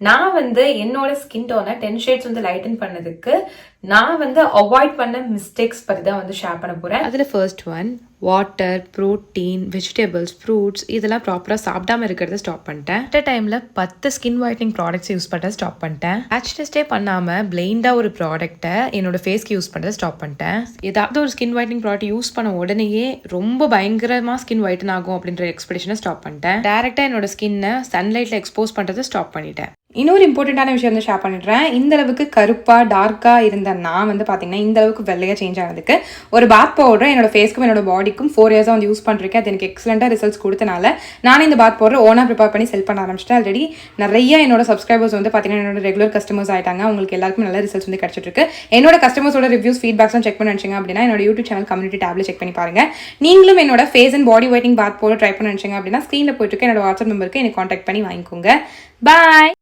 நான் வந்து என்னோட ஸ்கின் டோனை 10 ஷேட்ஸ் வந்து லைட்டன் பண்ணதுக்கு நான் வந்து அவாய்ட் பண்ண மிஸ்டேக்ஸ் பற்றி தான் வந்து ஷேர் பண்ண போகிறேன். அதில் first one, water, protein, vegetables, fruits இதெல்லாம் ப்ராப்பராக சாப்பிடாம இருக்கிறத ஸ்டாப் பண்ணிட்டேன். அட் டைமில் 10 ஸ்கின் ஒயிட்னிங் ப்ராடக்ட்ஸ் யூஸ் பண்ணுறத ஸ்டாப் பண்ணிட்டேன். பேட்ச் டெஸ்டே பண்ணாமல் பிளைண்டாக ஒரு ப்ராடக்ட்டை என்னோட ஃபேஸ்க்கு யூஸ் பண்ணுறத ஸ்டாப் பண்ணிட்டேன். ஏதாவது ஒரு ஸ்கின் ஒயிட்னிங் ப்ராடக்ட் யூஸ் பண்ண உடனேயே ரொம்ப பயங்கரமாக ஸ்கின் ஒயிட்டன் ஆகும் அப்படின்ற எக்ஸ்பெக்டேஷனை ஸ்டாப் பண்ணிட்டேன். டேரெக்டாக என்னோட ஸ்கின்னை சன்லைட்டில் எக்ஸ்போஸ் பண்ணுறதை ஸ்டாப் பண்ணிட்டேன். இன்னொரு இம்பார்ட்டண்ட்டான விஷயம் வந்து ஷேர் பண்ணிடுறேன். இந்த அளவுக்கு கருப்பாக டார்க்காக இருந்த நான் வந்து பார்த்தீங்கன்னா இந்த அளவுக்கு வெள்ளையாக சேஞ்ச் ஆனதுக்கு ஒரு பாத் பவுடர் என்னோட ஃபேஸ்க்கும் என்னோட பாடிக்கும் 4 இயர்ஸாக வந்து யூஸ் பண்ணிருக்கேன். அது எனக்கு எக்ஸலண்ட்டாக ரிசல்ட்ஸ் கொடுத்தனால நானே இந்த பாத் பவுடர் ஓனாக ப்ரிப்பேர் பண்ணி செல் பண்ண ஆரம்பிச்சிட்டேன். ஆல்ரெடி நிறைய என்னோட சப்ஸ்கிரைபர்ஸ் வந்து பார்த்தீங்கன்னா என்னோட ரெகுலர் கஸ்டமர்ஸ் ஆயிட்டாங்க. உங்களுக்கு எல்லாருக்கும் நல்ல ரிசல்ட்ஸ் வந்து கிடைச்சிட்டு இருக்கு. என்னோட கஸ்டமர்ஸோட ரிவ்யூஸ் ஃபீட்பேக்ஸும் செக் பண்ணி நினச்சிங்க அப்படின்னா என்னோட யூடியூப் சேனல் கம்யூனிட்டி டேப்ல செக் பண்ணி பாருங்க. நீங்களும் என்னோட face and body whitening bath powder try பண்ண நினச்சிங்க அப்படின்னா ஸ்க்ரீனில் போயிட்டு என்னோட வாட்ஸ்அப் நம்பருக்கு எனக்கு கான்டாக்ட் பண்ணி வாங்கிக்கோங்க. பாய்.